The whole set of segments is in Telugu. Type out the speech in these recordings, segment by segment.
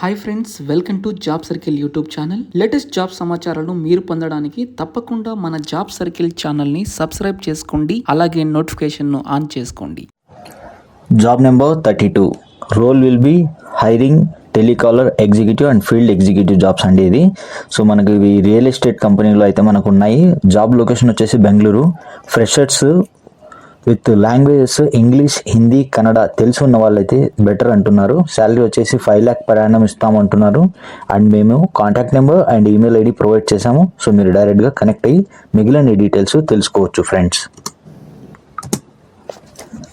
Hi friends, welcome to job circle YouTube channel. Latest job సమాచారాలను మీరు పొందడానికి తప్పకుండా మన జాబ్ సర్కిల్ ఛానల్ని సబ్స్క్రైబ్ చేసుకోండి, అలాగే నోటిఫికేషన్ను ఆన్ చేసుకోండి. Job number 32. Role will be hiring telecaller executive and field executive jobs అండి ఇది. సో మనకి ఇవి రియల్ ఎస్టేట్ కంపెనీలో అయితే మనకు ఉన్నాయి. జాబ్ లొకేషన్ వచ్చేసి Bengaluru. Freshers with languages English, Hindi, Kannada తెలిసి ఉన్న వాళ్ళైతే బెటర్ అంటున్నారు. శాలరీ వచ్చేసి 5 lakh per annum ఇస్తామంటున్నారు. అండ్ మేము contact number and email ID provide చేశాము. సో మీరు డైరెక్ట్గా కనెక్ట్ అయ్యి మిగిలిన డీటెయిల్స్ తెలుసుకోవచ్చు friends.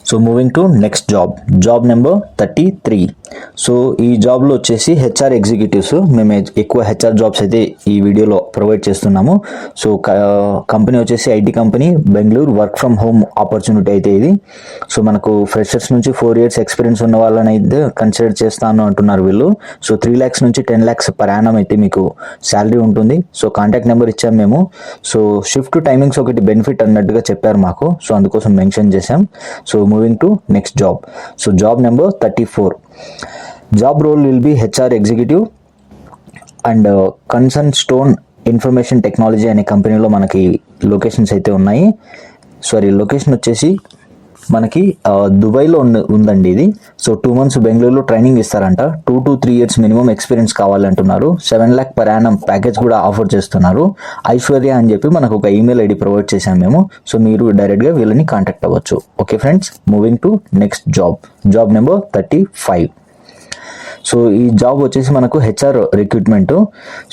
So moving to next job number 33. So ఈ జాబ్లో వచ్చేసి హెచ్ఆర్ ఎగ్జిక్యూటివ్స్, మేము ఎక్కువ హెచ్ఆర్ జాబ్స్ అయితే ఈ వీడియోలో ప్రొవైడ్ చేస్తున్నాము. సో కంపెనీ వచ్చేసి IT company, Bengaluru, work from home opportunity అయితే ఇది. సో మనకు ఫ్రెషర్స్ నుంచి 4 years ఎక్స్పీరియన్స్ ఉన్న వాళ్ళని అయితే కన్సిడర్ చేస్తాను అంటున్నారు వీళ్ళు. సో 3 lakhs నుంచి 10 lakhs per annum అయితే మీకు శాలరీ ఉంటుంది. సో కాంటాక్ట్ నెంబర్ ఇచ్చాము మేము. సో షిఫ్ట్ టైమింగ్స్ ఒకటి బెనిఫిట్ అన్నట్టుగా చెప్పారు మాకు, సో అందుకోసం మెన్షన్ చేశాం. So moving to next job. So job number 34. Job role will be HR executive and concern stone information technology అనే కంపెనీలో మనకి లొకేషన్స్ అయితే ఉన్నాయి. లొకేషన్ వచ్చేసి మనకి దుబాయ్లో ఉందండి ఇది. సో 2 months బెంగళూరులో ట్రైనింగ్ ఇస్తారంట. 2 to 3 years మినిమం ఎక్స్పీరియన్స్ కావాలంటున్నారు. 7 lakh per annum ప్యాకేజ్ కూడా ఆఫర్ చేస్తున్నారు. ఐశ్వర్య అని చెప్పి మనకు ఒక ఈమెయిల్ ఐడి ప్రొవైడ్ చేశాం మేము. సో మీరు డైరెక్ట్గా వీళ్ళని కాంటాక్ట్ అవ్వచ్చు. Okay friends, moving to next job number 35. So ఈ జాబ్ వచ్చేసి మనకు HR recruitment.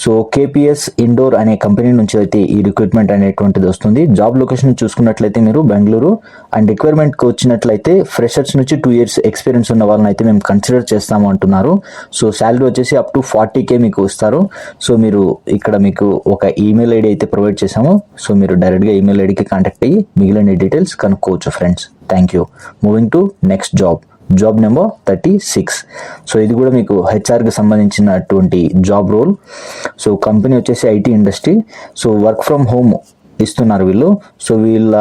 So KPS Indore అనే కంపెనీ నుంచి అయితే ఈ రిక్రూట్మెంట్ అనేటువంటిది వస్తుంది. జాబ్ లొకేషన్ చూసుకున్నట్లయితే మీరు బెంగళూరు. అండ్ రిక్వైర్మెంట్కి వచ్చినట్లయితే ఫ్రెషర్స్ నుంచి 2 years ఎక్స్పీరియన్స్ ఉన్న వాళ్ళని అయితే మేము కన్సిడర్ చేస్తాము అంటున్నారు. సో శాలరీ వచ్చేసి అప్ టు 40K మీకు ఇస్తారు. సో మీరు ఇక్కడ మీకు ఒక ఈమెయిల్ ఐడి అయితే ప్రొవైడ్ చేసాము. సో మీరు డైరెక్ట్గా ఈమెయిల్ ఐడికి కాంటాక్ట్ అయ్యి మిగిలిన డీటెయిల్స్ కనుక్కోవచ్చు friends. Thank you. Moving to next job number 36. So ఇది కూడా మీకు హెచ్ఆర్కి సంబంధించినటువంటి జాబ్ రోల్. సో కంపెనీ వచ్చేసి IT industry. So work from home ఇస్తున్నారు వీళ్ళు. సో వీళ్ళ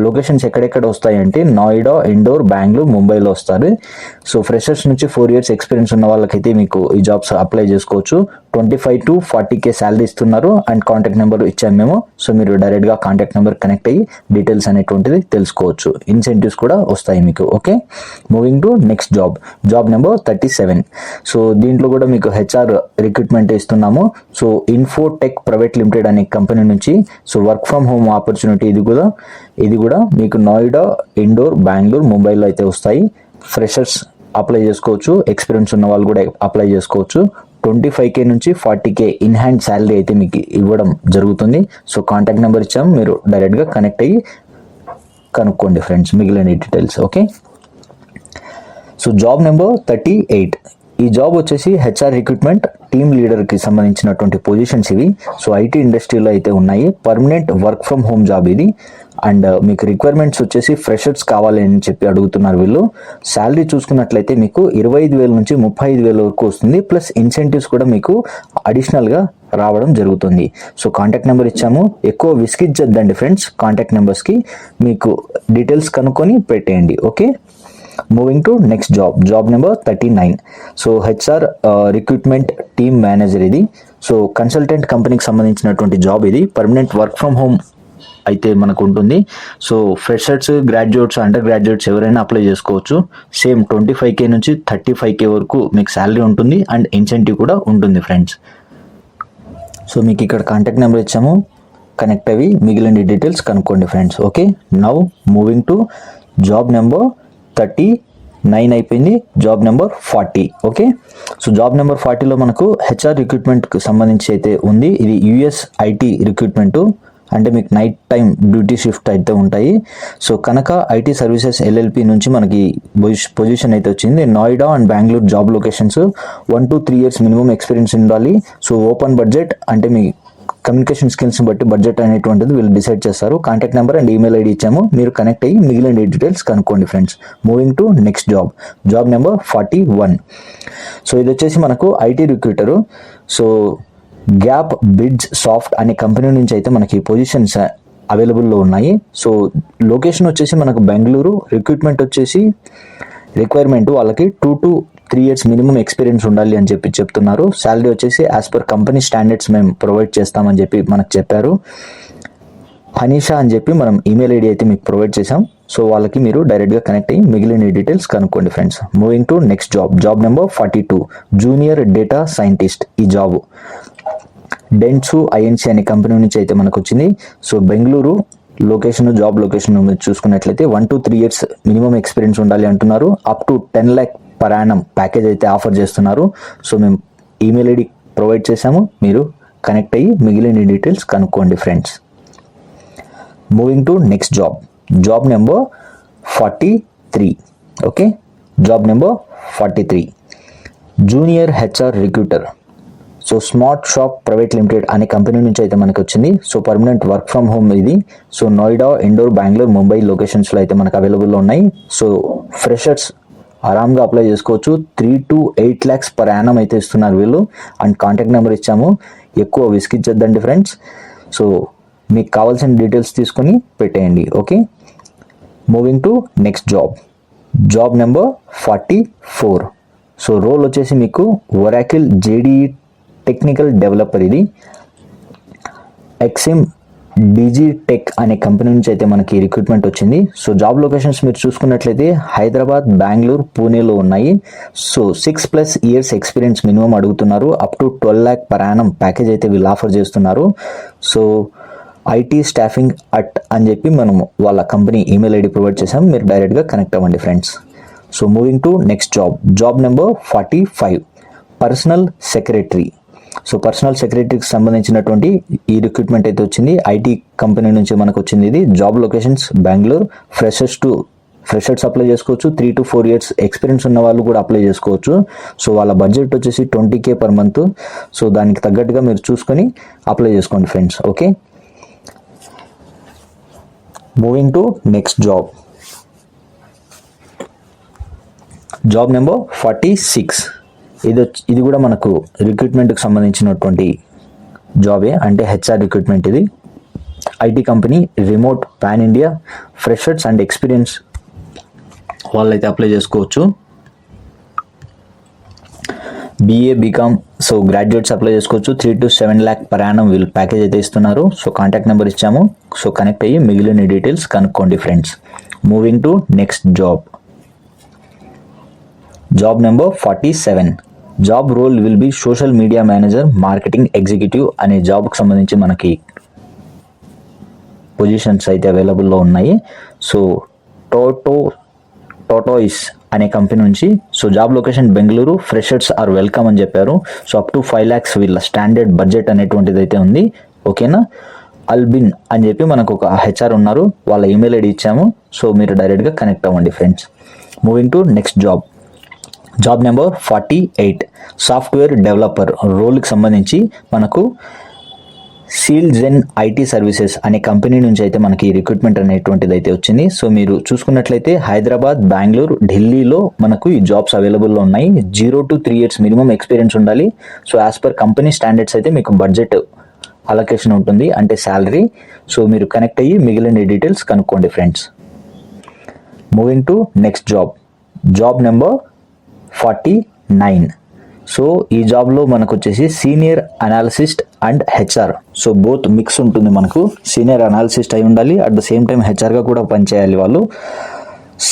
లొకేషన్స్ ఎక్కడెక్కడ వస్తాయంటే నోయిడా, ఇండోర్, బెంగళూరు, ముంబైలో వస్తారు. సో ఫ్రెషర్స్ నుంచి 4 years ఎక్స్పీరియన్స్ ఉన్న వాళ్ళకైతే మీకు ఈ జాబ్స్ అప్లై చేసుకోవచ్చు. 25 to 40K శాలరీ ఇస్తున్నారు. అండ్ కాంటాక్ట్ నెంబర్ ఇచ్చాము మేము. సో మీరు డైరెక్ట్గా కాంటాక్ట్ నెంబర్ కనెక్ట్ అయ్యి డీటెయిల్స్ అనేటువంటిది తెలుసుకోవచ్చు. ఇన్సెంటివ్స్ కూడా వస్తాయి మీకు. Okay, moving to next job number 37. So దీంట్లో కూడా మీకు హెచ్ఆర్ రిక్రూట్మెంట్ ఇస్తున్నాము. సో ఇన్ఫోటెక్ ప్రైవేట్ లిమిటెడ్ అనే కంపెనీ నుంచి. So work from home opportunity ఇది కూడా మీకు నోయిడా, ఇండోర్, బెంగళూరు, ముంబైలో అయితే వస్తాయి. ఫ్రెషర్స్ అప్లై చేసుకోవచ్చు, ఎక్స్పీరియన్స్ ఉన్న వాళ్ళు కూడా అప్లై చేసుకోవచ్చు. 25K నుంచి 40K ఇన్ హ్యాండ్ శాలరీ అయితే మీకు ఇవ్వడం జరుగుతుంది. సో కాంటాక్ట్ నెంబర్ ఇచ్చాము, మీరు డైరెక్ట్గా కనెక్ట్ అయ్యి కనుక్కోండి ఫ్రెండ్స్ మిగిలిన details. Okay, so job number 38. ఈ జాబ్ వచ్చేసి హెచ్ఆర్ రిక్రూట్మెంట్ టీమ్ లీడర్కి సంబంధించినటువంటి పొజిషన్స్ ఇవి. సో ఐటీ ఇండస్ట్రీలో అయితే ఉన్నాయి. Permanent work from home job ఇది. అండ్ మీకు రిక్వైర్మెంట్స్ వచ్చేసి ఫ్రెషర్స్ కావాలి అని చెప్పి అడుగుతున్నారు వీళ్ళు. శాలరీ చూసుకున్నట్లయితే మీకు 25,000 నుంచి 35,000 వరకు వస్తుంది. ప్లస్ ఇన్సెంటివ్స్ కూడా మీకు అడిషనల్గా రావడం జరుగుతుంది. సో కాంటాక్ట్ నెంబర్ ఇచ్చాము. ఎక్కువ విసిగిచ్చద్దండి ఫ్రెండ్స్ కాంటాక్ట్ నెంబర్స్కి, మీకు డీటెయిల్స్ కనుక్కొని పెట్టేయండి. Okay, moving to next job number 39. So HR recruitment team manager ఇది. సో కన్సల్టెంట్ కంపెనీకి సంబంధించినటువంటి జాబ్ ఇది. పర్మనెంట్ వర్క్ ఫ్రమ్ హోమ్ అయితే మనకు ఉంటుంది. So freshers, graduates, under graduates ఎవరైనా అప్లై చేసుకోవచ్చు. సేమ్ 25K నుంచి 35K వరకు మీకు శాలరీ ఉంటుంది. అండ్ ఇన్సెంటివ్ కూడా ఉంటుంది ఫ్రెండ్స్. సో మీకు ఇక్కడ కాంటాక్ట్ నెంబర్ ఇచ్చాము, కనెక్ట్ అయ్యి మిగిలిన డీటెయిల్స్ కనుక్కోండి friends. Okay, now moving to job number 39 అయిపోయింది. Job number 40. Okay, so job number 40లో మనకు హెచ్ఆర్ రిక్రూట్మెంట్కి సంబంధించి అయితే ఉంది. ఇది యుఎస్ ఐటీ రిక్రూట్మెంటు, అంటే మీకు నైట్ టైం డ్యూటీ షిఫ్ట్ అయితే ఉంటాయి. సో కనుక ఐటీ సర్వీసెస్ LLP నుంచి మనకి పొజిషన్ అయితే వచ్చింది. Noida and Bengaluru job locations. 1 to 3 years minimum experience ఉండాలి. సో ఓపెన్ బడ్జెట్, అంటే మీ కమ్యూనికేషన్ స్కిల్స్ని బట్టి బడ్జెట్ అనేటువంటిది వీళ్ళు డిసైడ్ చేస్తారు. Contact number and email ID ఇచ్చాము, మీరు కనెక్ట్ అయ్యి మిగిలిన డీటెయిల్స్ కనుక్కోండి friends. Moving to next job number 41. So ఇది వచ్చేసి మనకు IT recruiter. So gap bids soft అనే కంపెనీ నుంచి అయితే మనకి పొజిషన్స్ అవైలబుల్లో ఉన్నాయి. సో లొకేషన్ వచ్చేసి మనకు బెంగళూరు. రిక్రూట్మెంట్ వచ్చేసి రిక్వైర్మెంట్ వాళ్ళకి 2 to 3 years మినిమం ఎక్స్పీరియన్స్ ఉండాలి అని చెప్పి చెప్తున్నారు. శాలరీ వచ్చేసి యాజ్ పర్ కంపెనీ స్టాండర్డ్స్ మేము ప్రొవైడ్ చేస్తామని చెప్పి మనకు చెప్పారు. హనీషా అని చెప్పి మనం ఈమెయిల్ ఐడి అయితే మీకు ప్రొవైడ్ చేసాం. సో వాళ్ళకి మీరు డైరెక్ట్గా కనెక్ట్ అయ్యి మిగిలిన డీటెయిల్స్ కనుక్కోండి friends. Moving to next job number 42 junior data scientist. ఈ జాబ్ డెన్సు ఐఎన్సీ అనే కంపెనీ నుంచి అయితే మనకు వచ్చింది. So Bengaluru location, job location మీరు చూసుకున్నట్లయితే 1 to 3 years మినిమం ఎక్స్పీరియన్స్ ఉండాలి అంటున్నారు. Up to 10 lakh per annum package అయితే ఆఫర్ చేస్తున్నారు. సో మేము ఈమెయిల్ ఐడి ప్రొవైడ్ చేసాము, మీరు కనెక్ట్ అయ్యి మిగిలిన డీటెయిల్స్ కనుక్కోండి friends. Moving to next job number 43. Okay, job number 43 junior HR recruiter. So smart shop private limited అనే కంపెనీ నుంచి అయితే మనకు వచ్చింది. So permanent work from home ఇది. సో నోయిడా, ఇండోర్, బెంగళూరు, ముంబై లొకేషన్స్లో అయితే మనకు అవైలబుల్లో ఉన్నాయి. సో ఫ్రెషర్స్ ఆరామ్గా అప్లై చేసుకోవచ్చు. 3 to 8 lakhs per annum అయితే ఇస్తున్నారు వీళ్ళు. అండ్ కాంటాక్ట్ నెంబర్ ఇచ్చాము, ఎక్కువ విసిగిచ్చొద్దండి ఫ్రెండ్స్. సో మీకు కావాల్సిన డీటెయిల్స్ తీసుకొని పెట్టేయండి. Okay, moving to next job number 44. So role వచ్చేసి మీకు ఒరాకిల్ జేడీఈ టెక్నికల్ డెవలపర్. ఇది ఎక్సిమ్ డీజీ టెక్ అనే కంపెనీ నుంచి అయితే మనకి రిక్రూట్మెంట్ వచ్చింది. సో జాబ్ లొకేషన్స్ మీరు చూసుకున్నట్లయితే హైదరాబాద్, బెంగళూరు, పూణేలో ఉన్నాయి. సో 6+ years ఎక్స్పీరియన్స్ మినిమం అడుగుతున్నారు. Up to 12 lakh per annum package అయితే వీళ్ళు ఆఫర్ చేస్తున్నారు. సో ఐటీ స్టాఫింగ్ అని చెప్పి మనం వాళ్ళ కంపెనీ ఈమెయిల్ ఐడి ప్రొవైడ్ చేసాం, మీరు డైరెక్ట్గా కనెక్ట్ అవ్వండి friends. So moving to next job number 45 personal secretary. So personal సెక్రటరీకి సంబంధించినటువంటి ఈ రిక్రూట్మెంట్ అయితే వచ్చింది. ఐటీ కంపెనీ నుంచి మనకు వచ్చింది ఇది. Job locations Bengaluru. Freshers apply చేసుకోవచ్చు. 3 to 4 years ఎక్స్పీరియన్స్ ఉన్న వాళ్ళు కూడా అప్లై చేసుకోవచ్చు. సో వాళ్ళ బడ్జెట్ వచ్చేసి 20K per month. సో దానికి తగ్గట్టుగా మీరు చూసుకొని అప్లై చేసుకోండి friends. Okay, moving to next job number 46. ఇది కూడా మనకు రిక్రూట్మెంట్కి సంబంధించినటువంటి జాబే, అంటే హెచ్ఆర్ రిక్రూట్మెంట్. ఇది IT company, remote, pan India. Freshers and experience వాళ్ళైతే అప్లై చేసుకోవచ్చు. BA, BCom so graduates apply చేసుకోవచ్చు. 3 to 7 lakh per annum వీళ్ళు ప్యాకేజ్ అయితే ఇస్తున్నారు. సో కాంటాక్ట్ నెంబర్ ఇచ్చాము, సో కనెక్ట్ అయ్యి మిగిలిన డీటెయిల్స్ కనుక్కోండి friends. Moving to next job number 47. Job role will B social media manager, marketing executive అనే జాబ్కి సంబంధించి మనకి పొజిషన్స్ అయితే అవైలబుల్లో ఉన్నాయి. సో టోటోయిస్ అనే కంపెనీ నుంచి. So job location Bengaluru. Freshers are welcome అని చెప్పారు. సో అప్ టు 5 lakhs వీళ్ళ స్టాండర్డ్ బడ్జెట్ అనేటువంటిది అయితే ఉంది. ఓకేనా, అల్బిన్ అని చెప్పి మనకు ఒక హెచ్ఆర్ ఉన్నారు, వాళ్ళ ఈమెయిల్ ఐడి ఇచ్చాము. సో మీరు డైరెక్ట్గా కనెక్ట్ అవ్వండి friends. Moving to next job number 48 software developer రోల్కి సంబంధించి మనకు సీల్జెన్ ఐటీ సర్వీసెస్ అనే కంపెనీ నుంచి అయితే మనకి రిక్రూట్మెంట్ అనేటువంటిది అయితే వచ్చింది. సో మీరు చూసుకున్నట్లయితే హైదరాబాద్, బెంగళూరు, ఢిల్లీలో మనకు ఈ జాబ్స్ అవైలబుల్లో ఉన్నాయి. 0 to 3 years మినిమం ఎక్స్పీరియన్స్ ఉండాలి. So as per company standards అయితే మీకు బడ్జెట్ అలొకేషన్ ఉంటుంది, అంటే శాలరీ. సో మీరు కనెక్ట్ అయ్యి మిగిలిన డీటెయిల్స్ కనుక్కోండి friends. Moving to next job number 49. So ఈ జాబ్లో మనకు వచ్చేసి senior analyst and HR. So both mix ఉంటుంది. మనకు సీనియర్ అనాలిసిస్ట్ అయి ఉండాలి, అట్ ద సేమ్ టైం హెచ్ఆర్గా కూడా పనిచేయాలి వాళ్ళు.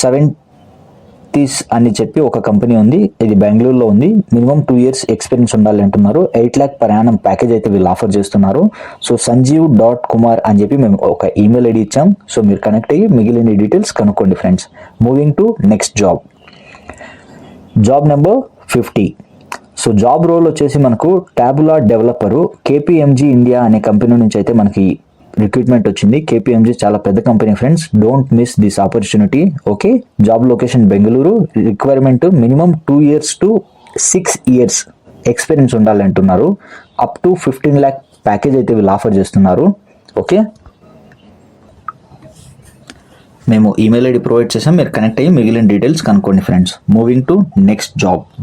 70s అని చెప్పి ఒక కంపెనీ ఉంది, ఇది బెంగళూరులో ఉంది. మినిమం 2 years ఎక్స్పీరియన్స్ ఉండాలి అంటున్నారు. 8 lakh per annum ప్యాకేజ్ అయితే వీళ్ళు ఆఫర్ చేస్తున్నారు. సో sanjeev.kumar అని చెప్పి మేము ఒక ఈమెయిల్ ఐడి ఇచ్చాం. సో మీరు కనెక్ట్ అయ్యి మిగిలిన డీటెయిల్స్ కనుక్కోండి friends. Moving to next job number 50. So job role వచ్చేసి మనకు టాబులా డెవలపరు. KPMG ఇండియా అనే కంపెనీ నుంచి అయితే మనకి రిక్రూట్మెంట్ వచ్చింది. KPMG చాలా పెద్ద company friends, don't miss this opportunity. Okay, job location Bengaluru. Requirement minimum 2 years to 6 years experience ఉండాలి అంటున్నారు. అప్ టు 15 lakh ప్యాకేజ్ అయితే వీళ్ళు ఆఫర్ చేస్తున్నారు. ఓకే, మేము ఈమెయిల్ ఐడి ప్రొవైడ్ చేసాం, మీరు కనెక్ట్ అయ్యి మిగిలిన డీటెయిల్స్ కనుక్కోండి friends. Moving to next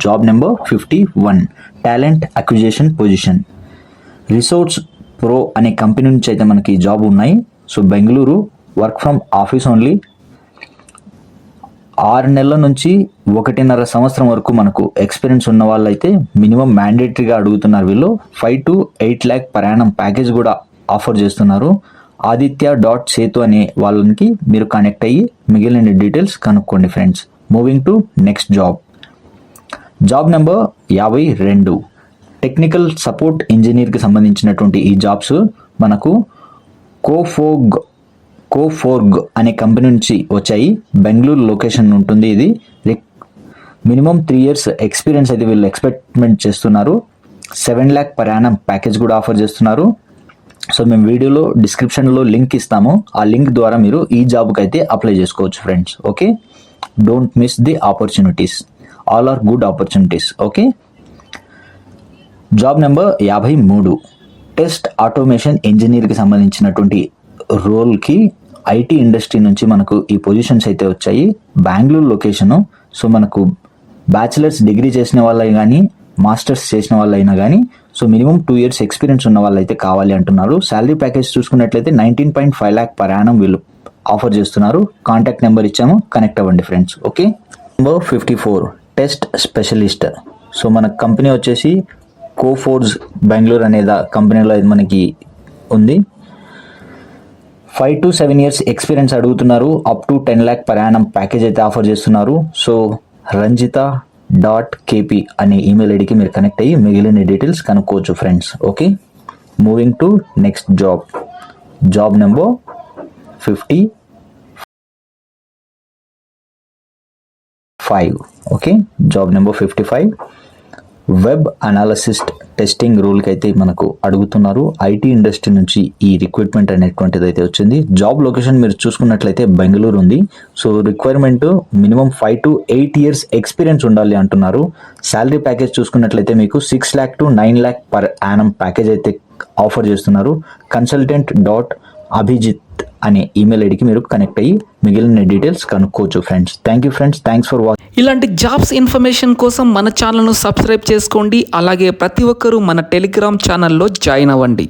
job number 51 talent acquisition position. Resource pro అనే కంపెనీ నుంచి అయితే మనకి జాబ్ ఉన్నాయి. So Bengaluru, work from office only. 6 నెలల నుంచి 1.5 సంవత్సరం వరకు మనకు ఎక్స్పీరియన్స్ ఉన్న వాళ్ళైతే మినిమం మ్యాండేటరీగా అడుగుతున్నారు వీళ్ళు. 5 to 8 lakh per annum package కూడా ఆఫర్ చేస్తున్నారు. ఆదిత్య.సేతు అనే వాళ్ళకి మీరు కనెక్ట్ అయ్యి మిగిలిన డీటెయిల్స్ కనుక్కోండి friends. Moving to next job. Job number 52 technical support ఇంజనీర్కి సంబంధించినటువంటి ఈ జాబ్స్ మనకు కోఫోర్గ్ అనే కంపెనీ నుంచి వచ్చాయి. బెంగళూరు లొకేషన్ ఉంటుంది ఇది. మినిమం 3 years ఎక్స్పీరియన్స్ అయితే వీళ్ళు ఎక్స్పెక్ట్మెంట్ చేస్తున్నారు. 7 lakh per annum ప్యాకేజ్ కూడా ఆఫర్ చేస్తున్నారు. సో మేము వీడియోలో డిస్క్రిప్షన్లో లింక్ ఇస్తాము. ఆ లింక్ ద్వారా మీరు ఈ జాబ్కి అయితే అప్లై చేసుకోవచ్చు friends. Okay, don't miss the opportunities, all are good opportunities. Okay, job number 53 test automation ఇంజనీర్కి సంబంధించినటువంటి రోల్కి ఐటీ ఇండస్ట్రీ నుంచి మనకు ఈ పొజిషన్స్ అయితే వచ్చాయి. బెంగళూరు లొకేషను. సో మనకు బ్యాచిలర్స్ డిగ్రీ చేసిన వాళ్ళైనా కానీ మాస్టర్స్ చేసిన వాళ్ళైనా కానీ సో మినిమం 2 years ఎక్స్పీరియన్స్ ఉన్న వాళ్ళు అయితే కావాలి అంటున్నారు. శాలరీ ప్యాకేజ్ చూసుకున్నట్లయితే 19.5 lakh per annum వీళ్ళు ఆఫర్ చేస్తున్నారు. కాంటాక్ట్ నెంబర్ ఇచ్చాము, కనెక్ట్ అవ్వండి friends. Okay, number 54 test specialist. So మన కంపెనీ వచ్చేసి కోఫోర్జ్ బెంగళూరు అనే కంపెనీలో ఇది మనకి ఉంది. 5 to 7 years ఎక్స్పీరియన్స్ అడుగుతున్నారు. Up to 10 lakh per annum package అయితే ఆఫర్ చేస్తున్నారు. సో రంజిత.kp అనే ఈమెయిల్ ఐడికి మీరు కనెక్ట్ అయ్యి మిగిలిన డీటెయిల్స్ కనుక్కోవచ్చు friends. Okay, moving to next job. Job number 55. Okay, job number 55 web analyst testing రోల్కి అయితే మనకు అడుగుతున్నారు. ఐటీ ఇండస్ట్రీ నుంచి ఈ రిక్రూట్మెంట్ అనేటువంటిది అయితే వచ్చింది. జాబ్ లొకేషన్ మీరు చూసుకున్నట్లయితే బెంగళూరు ఉంది. So requirement minimum 5 to 8 years experience ఉండాలి అంటున్నారు. శాలరీ ప్యాకేజ్ చూసుకున్నట్లయితే మీకు 6 lakh to 9 lakh per annum package అయితే ఆఫర్ చేస్తున్నారు. consultant.abhijit అనే ఈమెయిల్ ఐడికి మీరు కనెక్ట్ అయ్యి మిగిలిన డీటెయిల్స్ కనుక్కోవచ్చు friends. Thank you friends, thanks for watching. ఇలాంటి జాబ్స్ ఇన్ఫర్మేషన్ కోసం మన ఛానల్ను సబ్స్క్రైబ్ చేసుకోండి. అలాగే ప్రతి ఒక్కరూ మన టెలిగ్రామ్ ఛానల్లో జాయిన్ అవ్వండి.